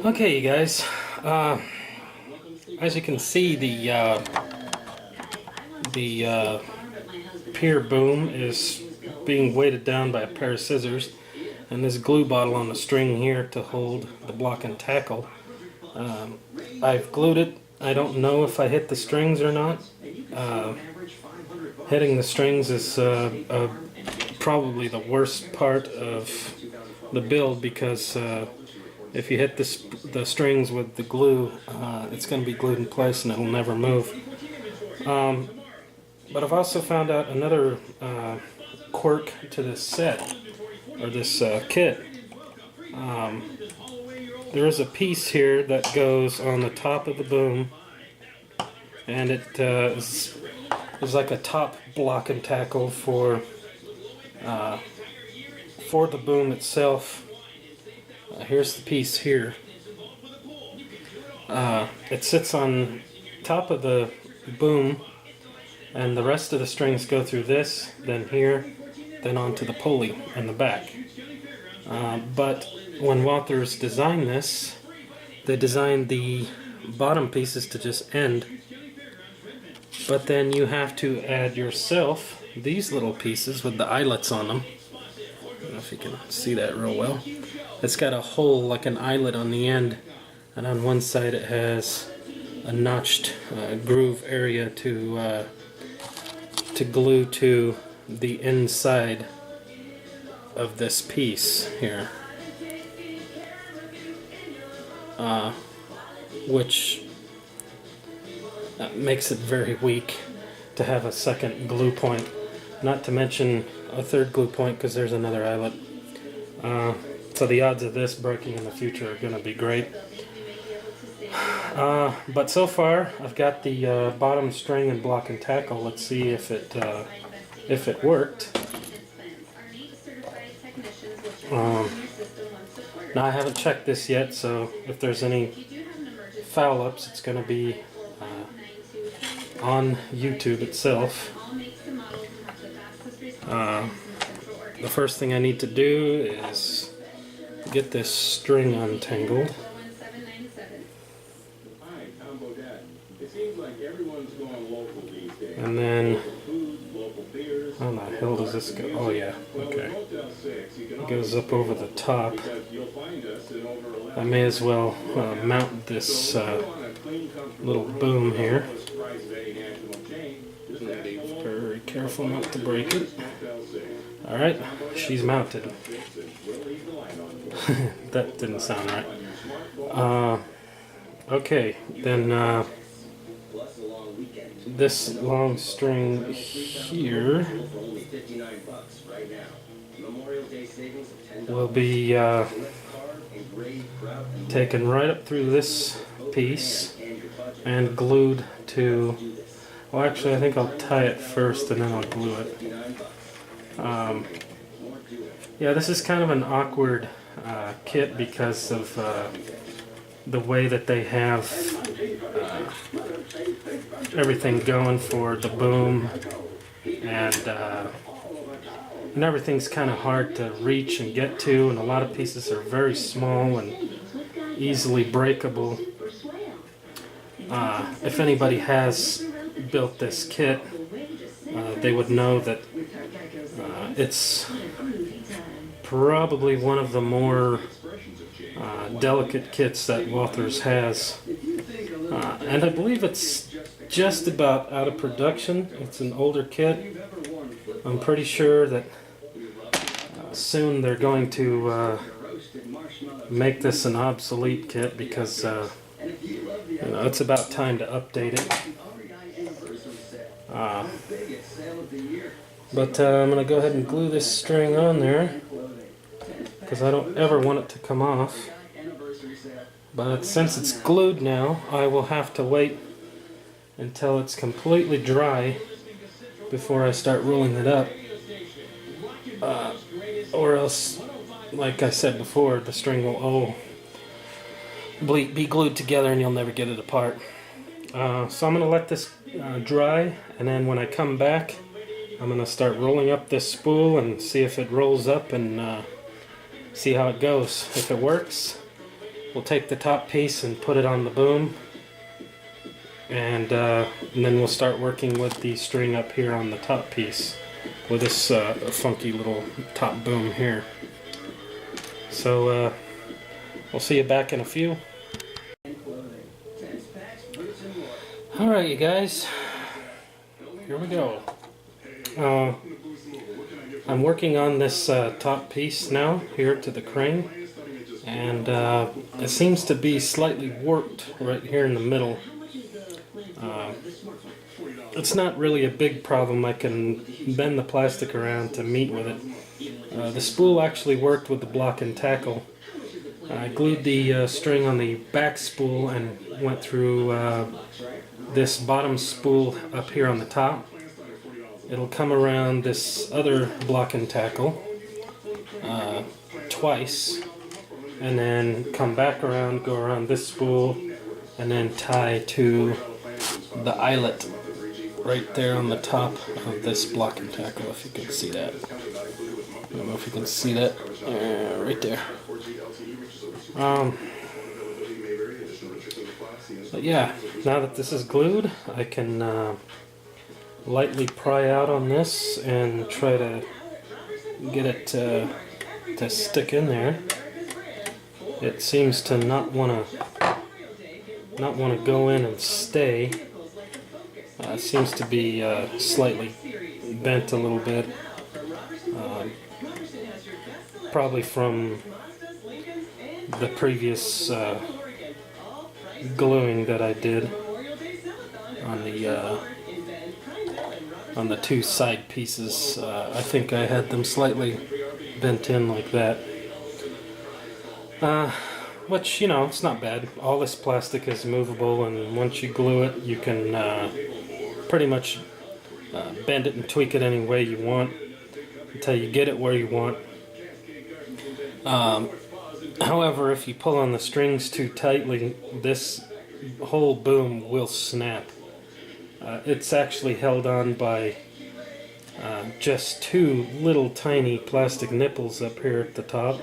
Okay, you guys. As you can see, the Pier boom is being weighted down by a pair of scissors, and this glue bottle on the string here to hold the block and tackle. I've glued it. I don't know if I hit the strings or not. Hitting the strings is probably the worst part of the build, because if you hit the strings with the glue, it's going to be glued in place and it'll never move. But I've also found out another quirk to this set, or this kit. There is a piece here that goes on the top of the boom, and it is like a top block and tackle for the boom itself. Here's the piece here. It sits on top of the boom, and the rest of the strings go through this, then here, then onto the pulley in the back. But when Walthers designed this, they designed the bottom pieces to just end, but then you have to add yourself these little pieces with the eyelets on them. I don't know if you can see that real well. It's got a hole like an eyelet on the end, and on one side it has a notched groove area to glue to the inside of this piece here, which makes it very weak to have a second glue point, not to mention a third glue point because there's another eyelet. So the odds of this breaking in the future are going to be great. But so far I've got the bottom string and block and tackle. Let's see if it worked. Now I haven't checked this yet, so if there's any foul ups, it's going to be on YouTube itself. The first thing I need to do is get this string untangled. And then, how the hell does this go? Oh yeah, okay. It goes up over the top. I may as well mount this little boom here. Be very careful not to break it. Alright, she's mounted. That didn't sound right. Okay, then this long string here will be taken right up through this piece and glued to, well actually I think I'll tie it first and then I'll glue it. Yeah, this is kind of an awkward kit because of the way that they have everything going for the boom, and everything's kind of hard to reach and get to, and a lot of pieces are very small and easily breakable. If anybody has built this kit, they would know that it's probably one of the more delicate kits that Walthers has, and I believe it's just about out of production. It's an older kit. I'm pretty sure that soon they're going to make this an obsolete kit, because it's about time to update it. But I'm going to go ahead and glue this string on there, because I don't ever want it to come off. But since it's glued now, I will have to wait until it's completely dry before I start rolling it up. Or else, like I said before, the string will be glued together and you'll never get it apart. So I'm going to let this dry, and then when I come back, I'm going to start rolling up this spool and see if it rolls up and see how it goes. If it works, we'll take the top piece and put it on the boom, and then we'll start working with the string up here on the top piece with this funky little top boom here. So we'll see you back in a few. Alright, you guys, here we go. I'm working on this top piece now here to the crane, and it seems to be slightly warped right here in the middle. It's not really a big problem. I can bend the plastic around to meet with it. The spool actually worked with the block and tackle. I glued the string on the back spool and went through this bottom spool up here on the top. It'll come around this other block and tackle twice, and then come back around, go around this spool, and then tie to the eyelet right there on the top of this block and tackle, if you can see that. I don't know if you can see that. Right there. But yeah, now that this is glued, I can lightly pry out on this and try to get it to stick in there. It seems to not want to go in and stay. It seems to be slightly bent a little bit, probably from the previous gluing that I did on the two side pieces. I think I had them slightly bent in like that. Which, you know, it's not bad. All this plastic is movable, and once you glue it, you can pretty much bend it and tweak it any way you want until you get it where you want. However, if you pull on the strings too tightly, this whole boom will snap. It's actually held on by just two little tiny plastic nipples up here at the top.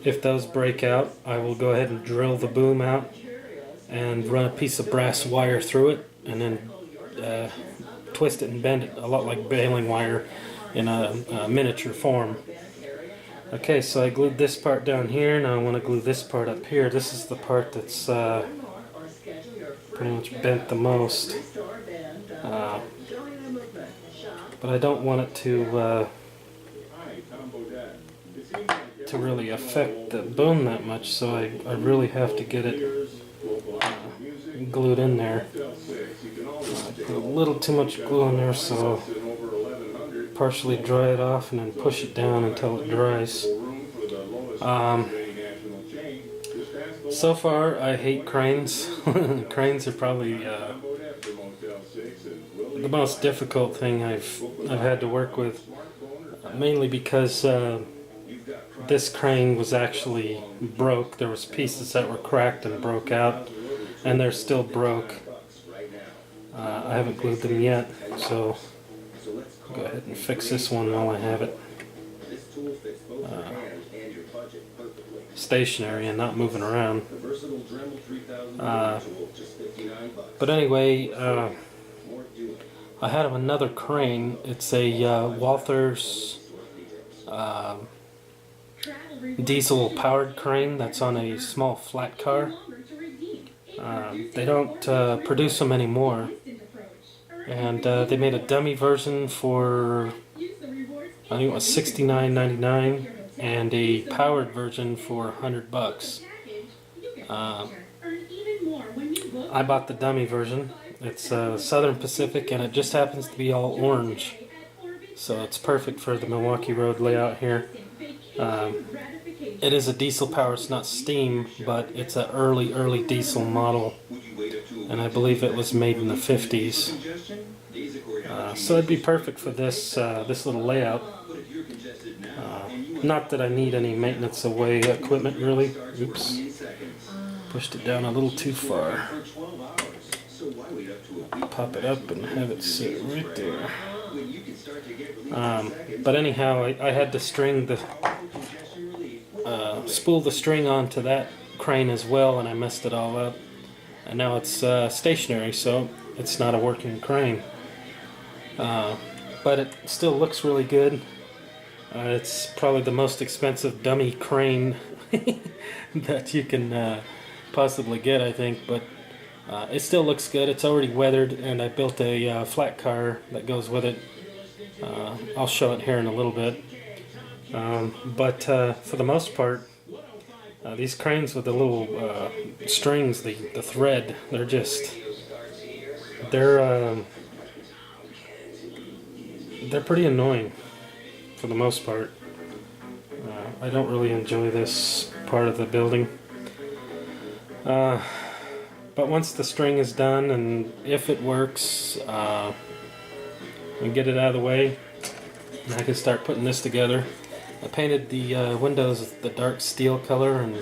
If those break out, I will go ahead and drill the boom out and run a piece of brass wire through it, and then twist it and bend it, a lot like baling wire in a miniature form. Okay, so I glued this part down here. Now I want to glue this part up here. This is the part that's pretty much bent the most. But I don't want it to really affect the boom that much, so I really have to get it glued in there. I put a little too much glue in there, so partially dry it off and then push it down until it dries. So far, I hate cranes. Cranes are probably the most difficult thing I've had to work with, mainly because this crane was actually broke. There was pieces that were cracked and broke out, and they're still broke. I haven't glued them yet, so I'll go ahead and fix this one while I have it stationary and not moving around. But anyway, I had another crane. It's a Walthers diesel powered crane that's on a small flat car. They don't produce them anymore, and they made a dummy version for, I think it was $69.99, and a powered version for $100. I bought the dummy version. It's Southern Pacific, and it just happens to be all orange, so it's perfect for the Milwaukee Road layout here. It is a diesel power. It's not steam, but it's an early diesel model, and I believe it was made in the 50s. So it'd be perfect for this little layout. Not that I need any maintenance away equipment, really. Oops, pushed it down a little too far. Pop it up and have it sit right there. But anyhow, I had to string the spool the string onto that crane as well, and I messed it all up. And now it's stationary, so it's not a working crane. But it still looks really good. It's probably the most expensive dummy crane that you can possibly get, I think. But it still looks good. It's already weathered, and I built a flat car that goes with it. I'll show it here in a little bit. But for the most part, these cranes with the little strings, the thread, they're pretty annoying for the most part. I don't really enjoy this part of the building. But once the string is done, and if it works, and get it out of the way, I can start putting this together. I painted the windows the dark steel color and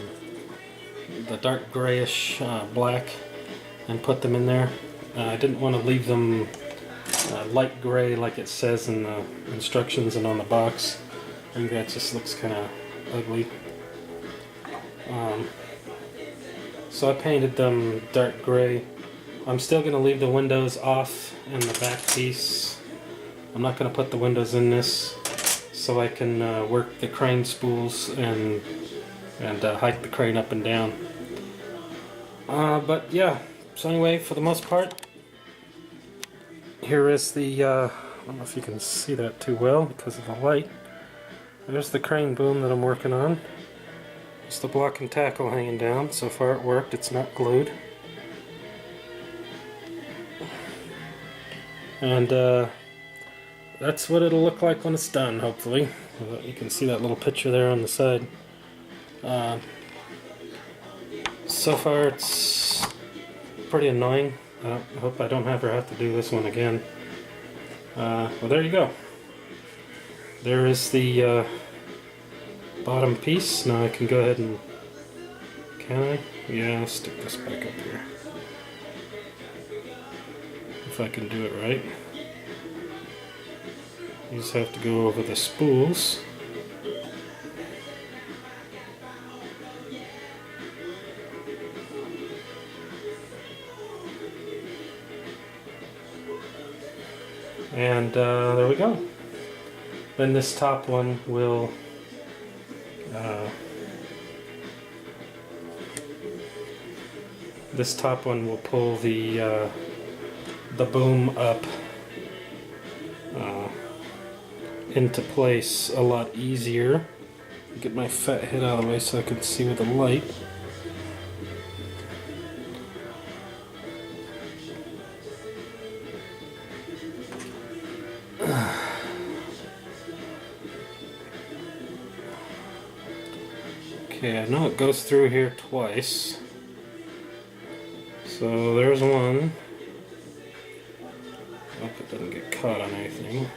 the dark grayish black and put them in there. I didn't want to leave them light gray like it says in the instructions and on the box. I think that just looks kind of ugly. So I painted them dark gray. I'm still going to leave the windows off in the back piece. I'm not going to put the windows in this, so I can work the crane spools and hike the crane up and down. But yeah, so anyway, for the most part, here is the, I don't know if you can see that too well because of the light. There's the crane boom that I'm working on. Just the block and tackle hanging down. So far it worked, it's not glued. And that's what it'll look like when it's done, hopefully. You can see that little picture there on the side. So far it's pretty annoying. I hope I don't ever have to do this one again. Well, there you go. There is the bottom piece. Now I can go ahead and... Can I? Yeah, I'll stick this back up here. If I can do it right. You just have to go over the spools. And there we go. Then this top one will pull the boom up into place a lot easier. Get my fat head out of the way so I can see with the light. Okay, I know it goes through here twice. So there's one. Hope it doesn't get caught on anything.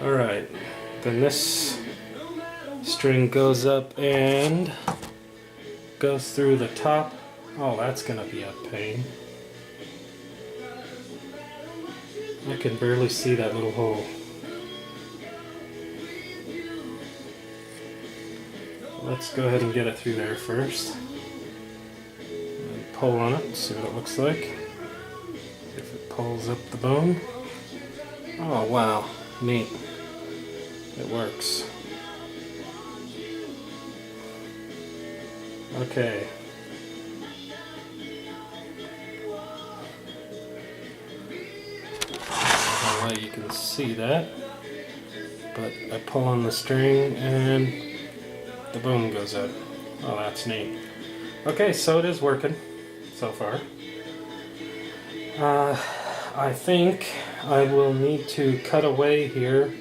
Alright, then this string goes up and goes through the top. Oh, that's gonna be a pain. I can barely see that little hole. Let's go ahead and get it through there first. And pull on it, see what it looks like. If it pulls up the bone. Oh wow, neat. It works. Okay. No way you can see that, but I pull on the string and the boom goes up. Oh, that's neat. Okay, so it is working so far. I think I will need to cut away here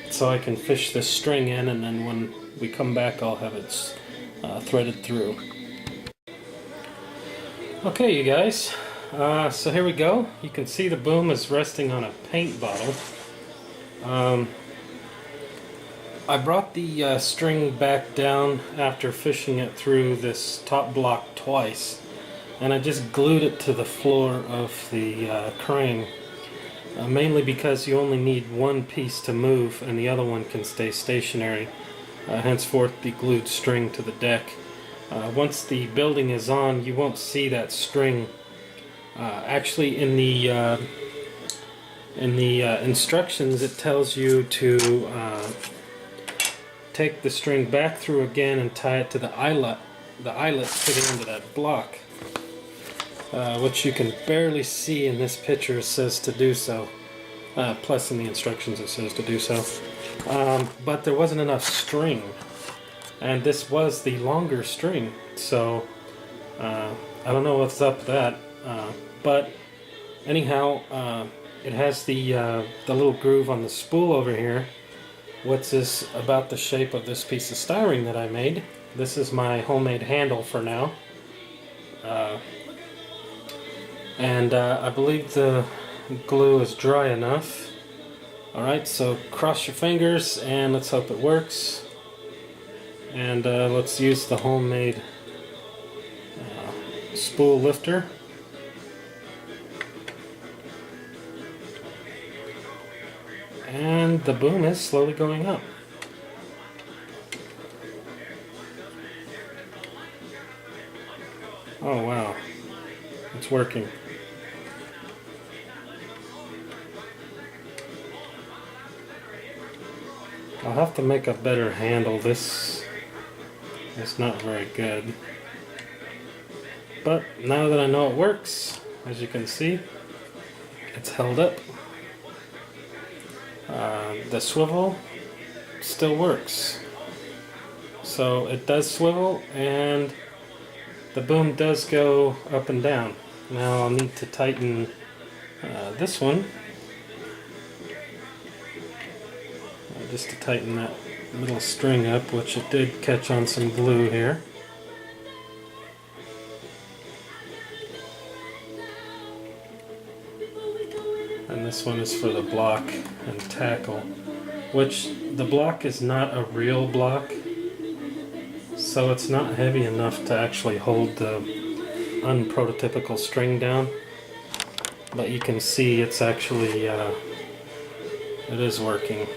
so I can fish this string in, and then when we come back I'll have it threaded through. Okay, you guys, so here we go. You can see the boom is resting on a paint bottle. I brought the string back down after fishing it through this top block twice, and I just glued it to the floor of the crane, mainly because you only need one piece to move and the other one can stay stationary, henceforth the glued string to the deck. Once the building is on, you won't see that string. Actually, in the instructions, it tells you to take the string back through again and tie it to the eyelet fitting into that block, which you can barely see in this picture. It says to do so. Plus, in the instructions, it says to do so. But there wasn't enough string, and this was the longer string, so I don't know what's up with that. But anyhow, it has the little groove on the spool over here, which is about the shape of this piece of styrene that I made. This is my homemade handle for now. And I believe the glue is dry enough. Alright, so cross your fingers and let's hope it works. And let's use the homemade spool lifter. And the boom is slowly going up. Oh wow, it's working. I'll have to make a better handle. This is not very good. But now that I know it works, as you can see, it's held up. The swivel still works. So it does swivel and the boom does go up and down. Now I'll need to tighten this one. Just to tighten that little string up, which it did catch on some glue here. And this one is for the block and tackle, which the block is not a real block, so it's not heavy enough to actually hold the unprototypical string down. But you can see it's actually, it is working.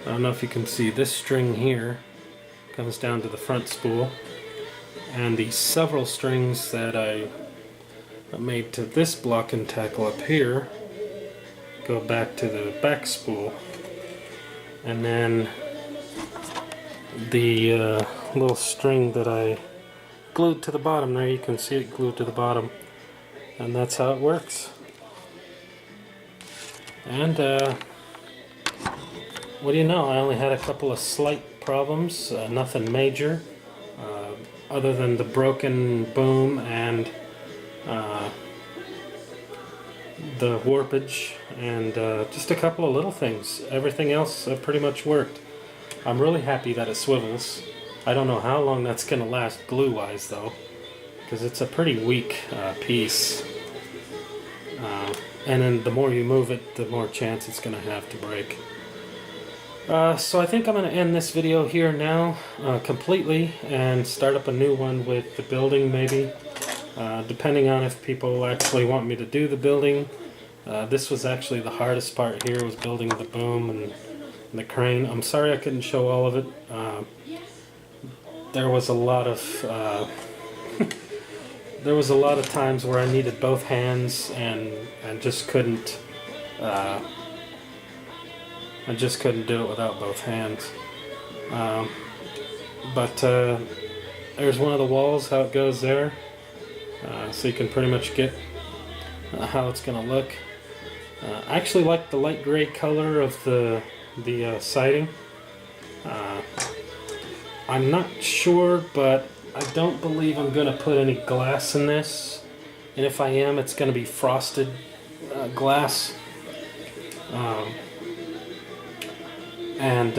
I don't know if you can see, this string here comes down to the front spool, and the several strings that I made to this block and tackle up here go back to the back spool. And then the little string that I glued to the bottom there, you can see it glued to the bottom, and that's how it works. And what do you know, I only had a couple of slight problems, nothing major, other than the broken boom and the warpage, and just a couple of little things. Everything else pretty much worked. I'm really happy that it swivels. I don't know how long that's going to last glue-wise though, because it's a pretty weak piece. And then the more you move it, the more chance it's going to have to break. So I think I'm going to end this video here now completely and start up a new one with the building maybe, depending on if people actually want me to do the building. This was actually the hardest part here, was building the boom and the crane. I'm sorry I couldn't show all of it. There was a lot of there was a lot of times where I needed both hands and just couldn't I just couldn't do it without both hands. But there's one of the walls, how it goes there, so you can pretty much get how it's going to look. I actually like the light gray color of the siding. I'm not sure, but I don't believe I'm going to put any glass in this, and if I am, it's going to be frosted glass. And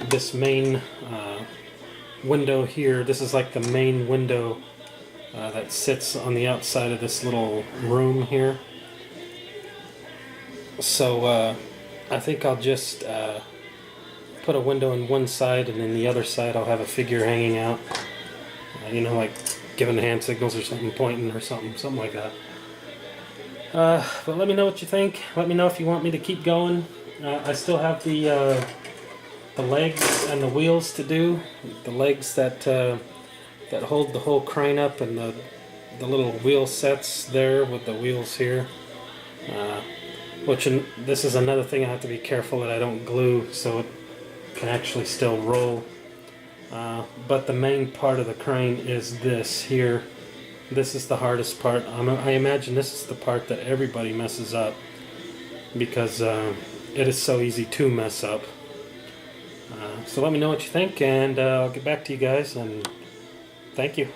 this main window here, this is like the main window that sits on the outside of this little room here. So I think I'll just put a window in one side, and then the other side I'll have a figure hanging out. You know, like giving hand signals or something, pointing or something like that. But let me know what you think. Let me know if you want me to keep going. I still have the legs and the wheels to do. The legs that hold the whole crane up, and the little wheel sets there with the wheels here. This is another thing I have to be careful that I don't glue so it can actually still roll. But the main part of the crane is this here. This is the hardest part. I imagine this is the part that everybody messes up, because it is so easy to mess up. So let me know what you think, and I'll get back to you guys, and thank you.